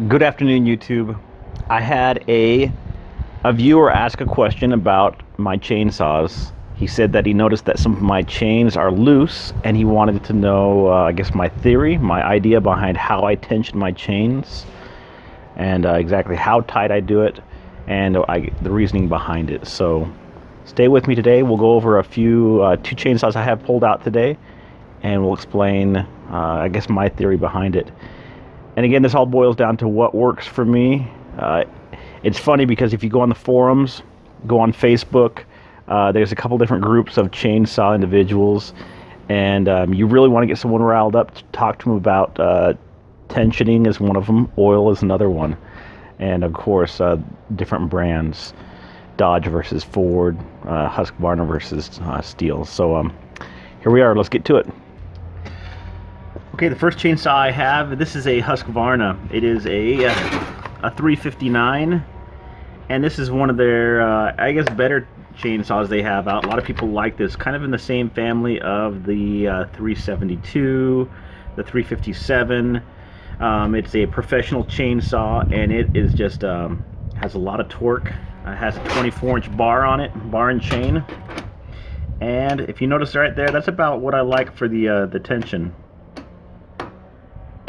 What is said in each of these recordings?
Good afternoon, YouTube. I had a viewer ask a question about my chainsaws. He said that he noticed that some of my chains are loose, and he wanted to know, I guess, my theory, my idea behind how I tension my chains, and exactly how tight I do it, and the reasoning behind it. So, stay with me today. We'll go over two chainsaws I have pulled out today, and we'll explain, I guess, my theory behind it. And again, this all boils down to what works for me. It's funny because if you go on the forums, go on Facebook, there's a couple different groups of chainsaw individuals, and you really want to get someone riled up to talk to them about tensioning is one of them, oil is another one, and of course different brands, Dodge versus Ford, Husqvarna versus Stihl. So here we are, let's get to it. Okay, the first chainsaw I have, this is a Husqvarna. It is a 359, and this is one of their, I guess, better chainsaws they have out. A lot of people like this, kind of in the same family of the 372, the 357. It's a professional chainsaw, and it is just has a lot of torque. It has a 24-inch bar on it, bar and chain. And if you notice right there, that's about what I like for the tension.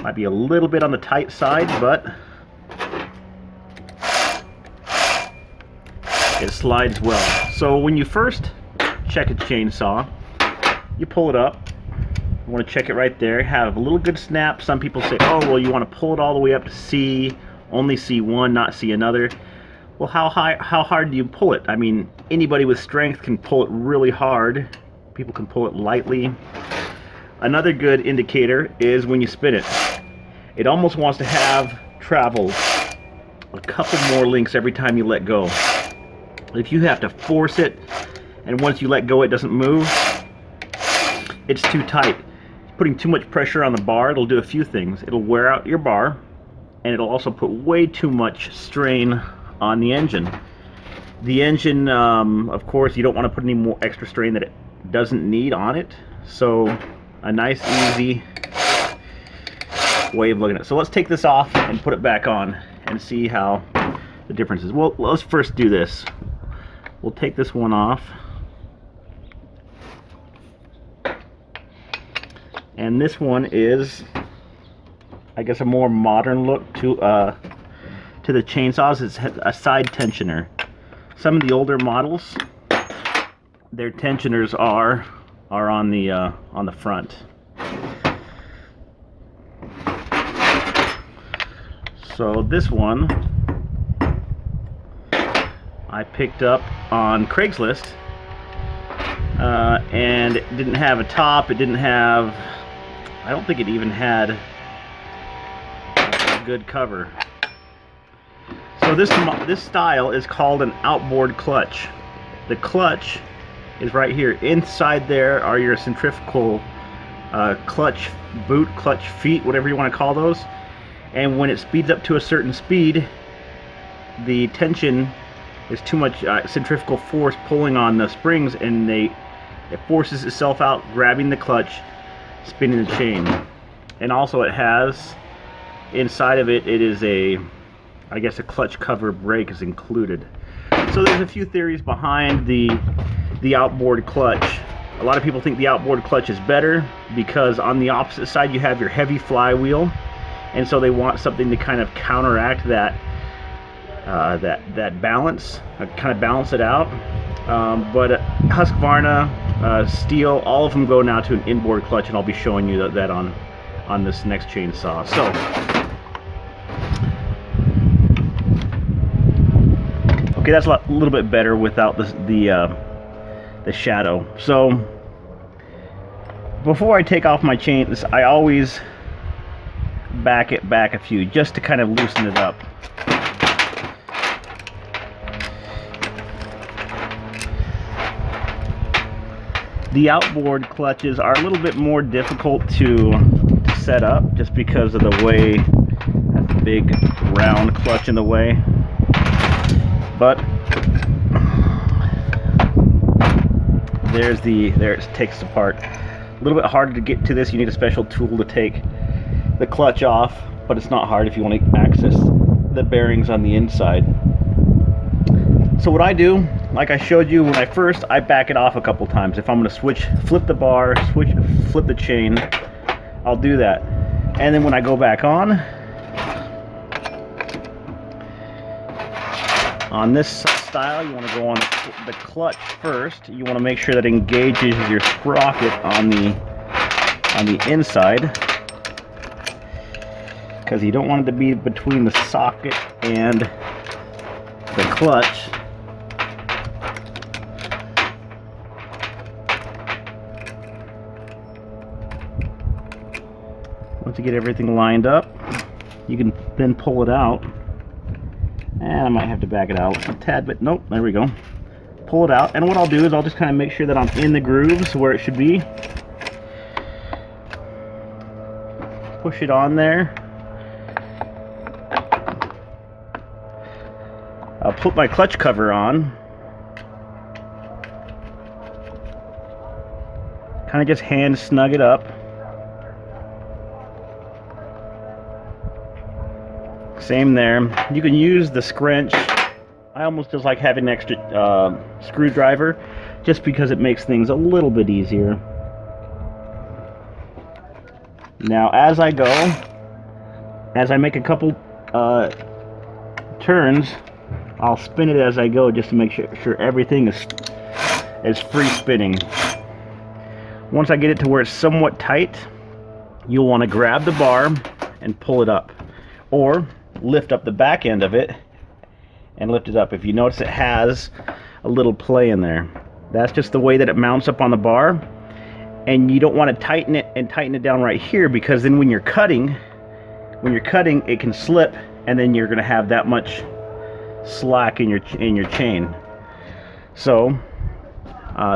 Might be a little bit on the tight side, but it slides well. So when you first check a chainsaw, you pull it up. You want to check it right there. Have a little good snap. Some people say, oh, well, you want to pull it all the way up to C, only C1, not C another. Well, how hard do you pull it? I mean, anybody with strength can pull it really hard. People can pull it lightly. Another good indicator is when you spin it. It almost wants to have traveled a couple more links every time you let go. If you have to force it, and once you let go it doesn't move, it's too tight. Putting too much pressure on the bar, it'll do a few things. It'll wear out your bar, and it'll also put way too much strain on the engine. The engine, of course, you don't want to put any more extra strain that it doesn't need on it. So a nice, easy way of looking at it. So let's take this off and put it back on and see how the difference is. Well, let's first do this. We'll take this one off. And this one is, I guess, a more modern look to the chainsaws. It's a side tensioner. Some of the older models, their tensioners are on the front. So this one I picked up on Craigslist, and it didn't have a top. It didn't have, I don't think it even had a good cover. So this style is called an outboard clutch. The clutch is right here. Inside there are your centrifugal clutch boot, clutch feet, whatever you want to call those. And when it speeds up to a certain speed, the tension is too much centrifugal force pulling on the springs, and it forces itself out, grabbing the clutch, spinning the chain. And also it has, inside of it, it is I guess a clutch cover brake is included. So there's a few theories behind the outboard clutch. A lot of people think the outboard clutch is better because on the opposite side you have your heavy flywheel, and so they want something to kind of counteract that that balance, kind of balance it out. But Husqvarna, Stihl, all of them go now to an inboard clutch, and I'll be showing you that on this next chainsaw. So okay, that's a little bit better without the shadow. So before I take off my chains, I always back it back a few just to kind of loosen it up. The outboard clutches are a little bit more difficult to set up just because of the way that's a big round clutch in the way. But there it takes apart. A little bit harder to get to this. You need a special tool to take the clutch off. but it's not hard if you want to access the bearings on the inside. So what I do, like I showed you when I back it off a couple times. If I'm going to flip the bar, flip the chain, I'll do that. And then when I go back on this style, you want to go on the clutch first. You want to make sure that it engages your sprocket on the inside, because you don't want it to be between the socket and the clutch. Once you get everything lined up, you can then pull it out. And I might have to back it out a tad bit. Nope, there we go. Pull it out, and what I'll do is I'll just kind of make sure that I'm in the grooves where it should be. Push it on there. I'll put my clutch cover on. Kind of just hand snug it up. Same there. You can use the scrunch. I almost just like having an extra screwdriver, just because it makes things a little bit easier. Now as I make a couple turns, I'll spin it as I go, just to make sure everything is free spinning. Once I get it to where it's somewhat tight, you'll want to grab the bar and pull it up, or lift up the back end of it and lift it up. If you notice, it has a little play in there. That's just the way that it mounts up on the bar, and you don't want to tighten it down right here, because then when you're cutting it can slip, and then you're going to have that much slack in your chain. So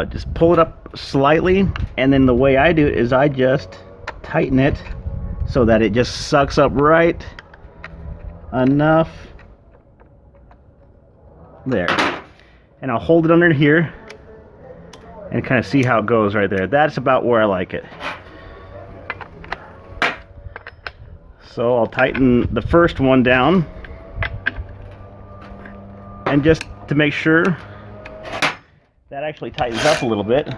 just pull it up slightly, and then the way I do it is I just tighten it so that it just sucks up right enough there, and I'll hold it under here and kind of see how it goes right there. That's about where I like it. So I'll tighten the first one down, and just to make sure that actually tightens up a little bit.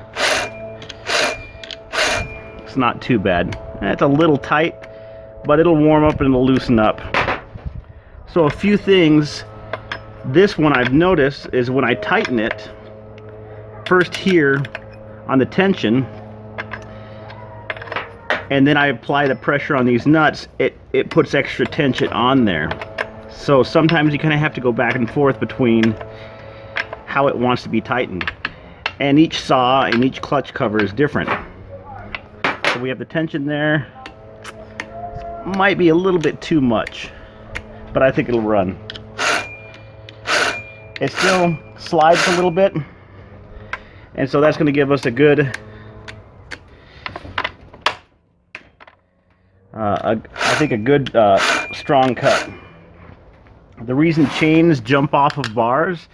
It's not too bad. It's a little tight, but it'll warm up and it'll loosen up. So a few things, this one I've noticed is when I tighten it, first here on the tension, and then I apply the pressure on these nuts, it puts extra tension on there. So sometimes you kind of have to go back and forth between how it wants to be tightened. And each saw and each clutch cover is different. So we have the tension there. Might be a little bit too much, but I think it'll run. It still slides a little bit, and so that's going to give us a good I think a good strong cut. The reason chains jump off of bars,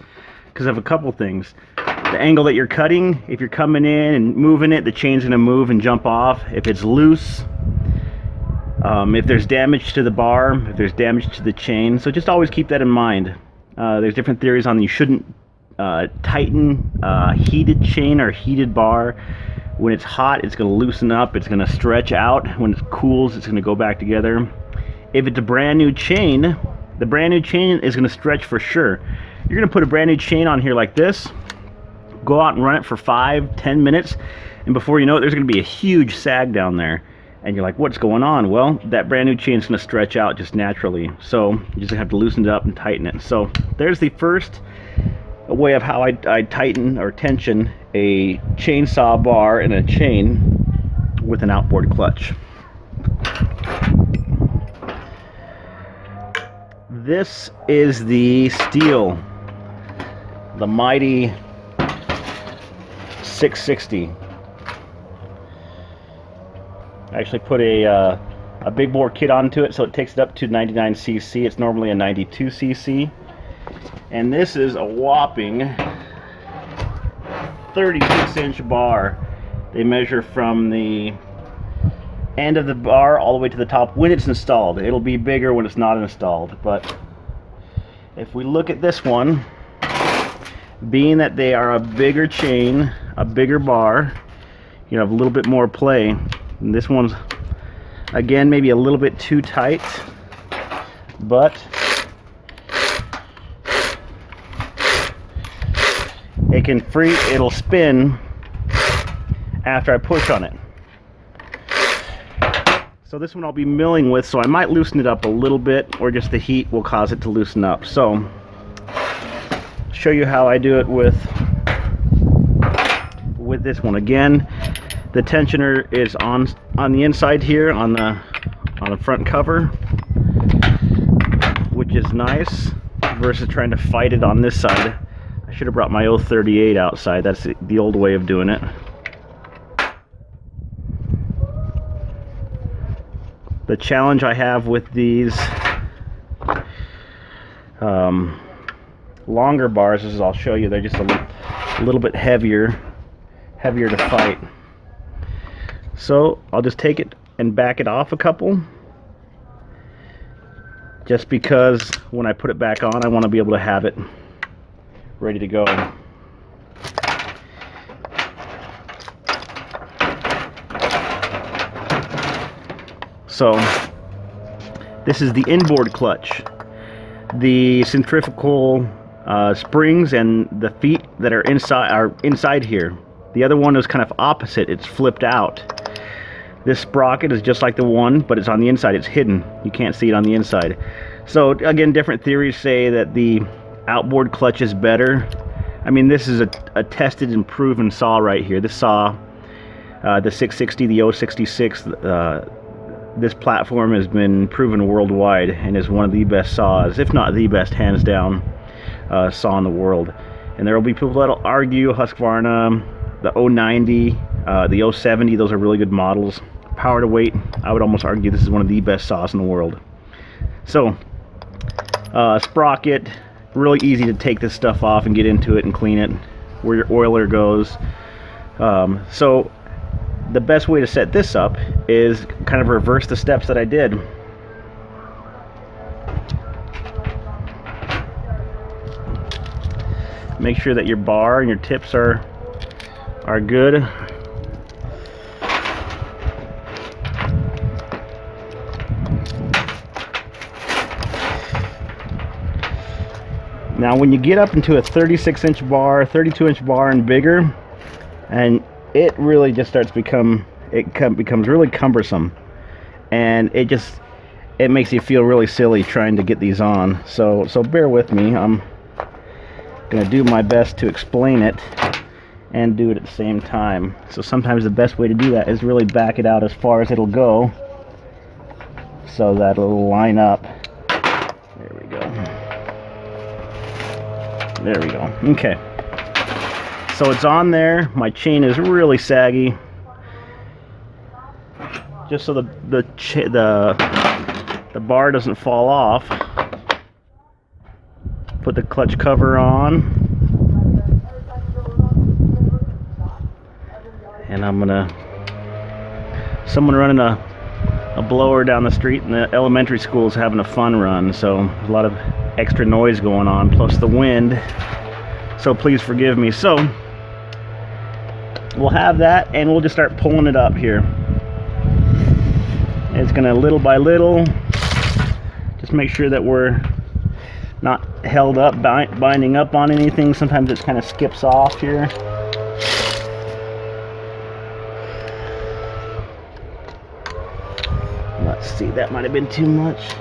because of a couple things. The angle that you're cutting, if you're coming in and moving it, the chain's going to move and jump off. If it's loose, if there's damage to the bar, if there's damage to the chain. So just always keep that in mind. There's different theories on you shouldn't tighten heated chain or heated bar. When it's hot, it's going to loosen up, it's going to stretch out. When it cools, it's going to go back together. If it's a brand new chain, the brand new chain is going to stretch for sure. You're going to put a brand new chain on here like this, go out and run it for 5-10 minutes, and before you know it, there's going to be a huge sag down there. And you're like, what's going on? Well, that brand new chain is going to stretch out just naturally. So you just have to loosen it up and tighten it. So there's the first way of how I tighten or tension a chainsaw bar and a chain with an outboard clutch. This is the Stihl, the mighty 660. I actually put a big bore kit onto it, so it takes it up to 99 cc. It's normally a 92 cc. And this is a whopping 36-inch bar. They measure from the end of the bar all the way to the top when it's installed. It'll be bigger when it's not installed. But if we look at this one, being that they are a bigger chain, a bigger bar, you have a little bit more play. And this one's, again, maybe a little bit too tight, but it'll spin after I push on it. So this one I'll be milling with, so I might loosen it up a little bit, or just the heat will cause it to loosen up. So show you how I do it with this one. Again, the tensioner is on the inside here on the front cover, which is nice versus trying to fight it on this side. I should have brought my 038 outside. That's the old way of doing it. The challenge I have with these longer bars is, I'll show you, they're just a little bit heavier to fight. So I'll just take it and back it off a couple, just because when I put it back on, I want to be able to have it ready to go. So this is the inboard clutch. The centrifugal springs and the feet that are inside here. The other one is kind of opposite. It's flipped out. This sprocket is just like the one, but it's on the inside. It's hidden. You can't see it on the inside. So again, different theories say that the outboard clutch is better. I mean, this is a tested and proven saw right here. This saw, the 660, the 066, this platform has been proven worldwide and is one of the best saws, if not the best, hands down, saw in the world. And there will be people that'll argue Husqvarna, the 090, the 070, those are really good models. Power to weight, I would almost argue this is one of the best saws in the world. So, sprocket, really easy to take this stuff off and get into it and clean it, where your oiler goes. So, the best way to set this up is kind of reverse the steps that I did. Make sure that your bar and your tips are good. Now when you get up into a 36-inch bar, 32-inch bar and bigger, and it really just starts becomes really cumbersome, and it makes you feel really silly trying to get these on. So bear with me. I'm gonna do my best to explain it and do it at the same time. So sometimes the best way to do that is really back it out as far as it'll go, so that it'll line up. There we go. There we go. Okay. So it's on there. My chain is really saggy, just so the bar doesn't fall off. Put the clutch cover on, and someone running a blower down the street, and the elementary school is having a fun run, so there's a lot of extra noise going on, plus the wind, so please forgive me. So we'll have that, and we'll just start pulling it up here. It's gonna, little by little, just make sure that we're not held up, binding up on anything. Sometimes it kind of skips off here. Let's see, that might have been too much.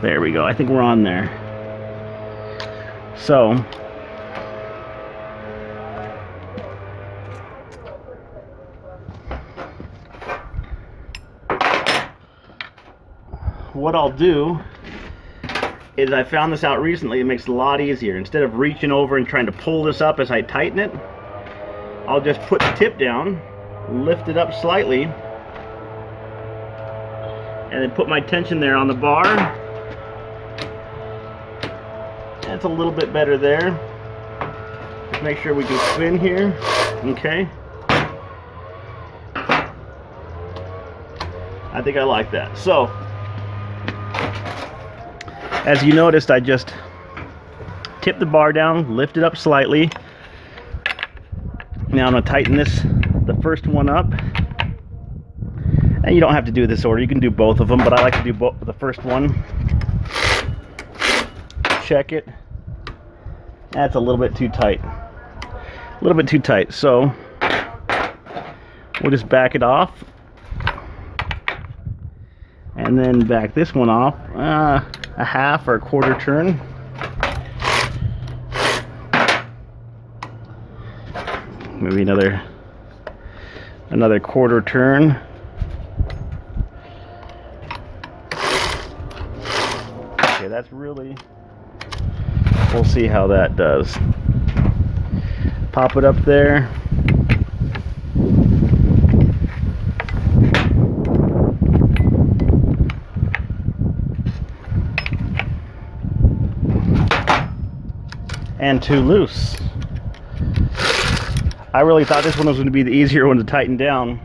There we go. I think we're on there. So what I'll do is, I found this out recently, it makes it a lot easier. Instead of reaching over and trying to pull this up as I tighten it, I'll just put the tip down, lift it up slightly, and then put my tension there on the bar. That's a little bit better there. Let's make sure we can spin here. Okay. I think I like that. So, as you noticed, I just tipped the bar down, lift it up slightly. Now I'm going to tighten the first one up. And you don't have to do this order, you can do both of them, but I like to do the first one. Check it. That's a little bit too tight. A little bit too tight, so we'll just back it off. And then back this one off, a half or a quarter turn. Maybe another quarter turn. Okay, that's really, we'll see how that does. Pop it up there. And too loose. I really thought this one was going to be the easier one to tighten down.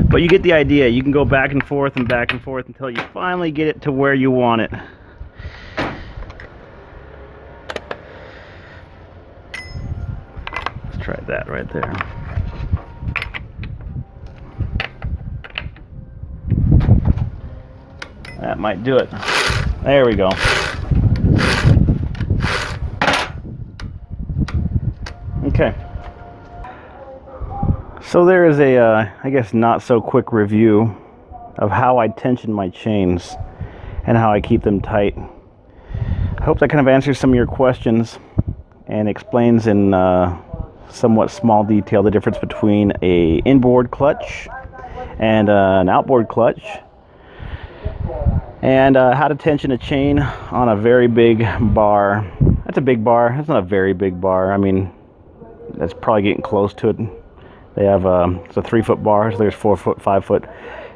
But you get the idea. You can go back and forth until you finally get it to where you want it. Let's try that right there. That might do it. There we go. Okay. So there is a, I guess, not so quick review of how I tension my chains and how I keep them tight. I hope that kind of answers some of your questions and explains in somewhat small detail the difference between a inboard clutch and an outboard clutch, and how to tension a chain on a very big bar. That's a big bar. That's not a very big bar. I mean, that's probably getting close to it. They have it's a 3-foot bar, so there's 4-foot, 5-foot,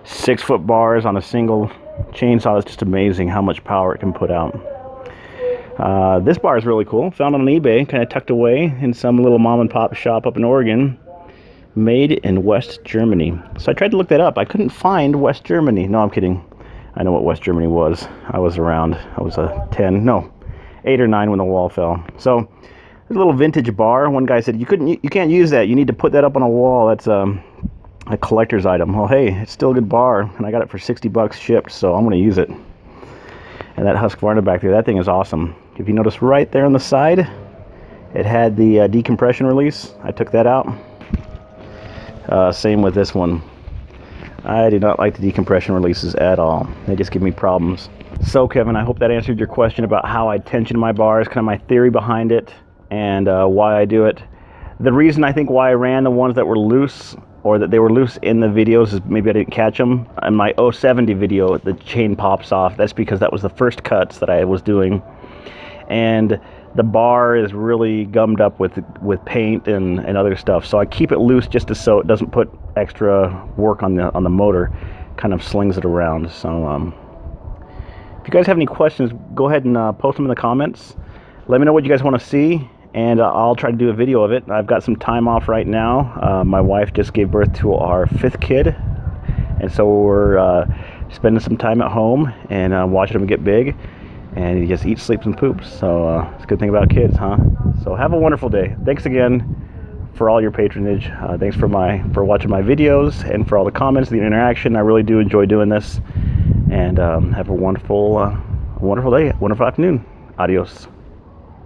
6-foot bars on a single chainsaw. It's just amazing how much power it can put out. This bar is really cool. Found it on eBay, kind of tucked away in some little mom and pop shop up in Oregon. Made in West Germany. So I tried to look that up. I couldn't find West Germany. No, I'm kidding. I know what West Germany was. I was around. I was 8 or 9 when the wall fell. So there's a little vintage bar. One guy said, you can't use that. You need to put that up on a wall. That's a collector's item. Well, hey, it's still a good bar, and I got it for $60 shipped, so I'm going to use it. And that Husqvarna back there, that thing is awesome. If you notice right there on the side, it had the decompression release. I took that out. Same with this one. I do not like the decompression releases at all. They just give me problems. So, Kevin, I hope that answered your question about how I tension my bars, kind of my theory behind it, and why I do it. The reason I think why I ran the ones that were loose, or that they were loose in the videos, is maybe I didn't catch them. In my 070 video, the chain pops off. That's because that was the first cuts that I was doing. And the bar is really gummed up with paint and other stuff. So I keep it loose just so it doesn't put extra work on the motor. Kind of slings it around. So if you guys have any questions, go ahead and post them in the comments. Let me know what you guys want to see, and I'll try to do a video of it. I've got some time off right now. My wife just gave birth to our 5th kid, and so we're spending some time at home and watching them get big. And he just eats, sleeps, and poops. So it's a good thing about kids, huh? So have a wonderful day. Thanks again for all your patronage. Thanks for watching my videos and for all the comments, the interaction. I really do enjoy doing this. And have a wonderful day, wonderful afternoon. Adios.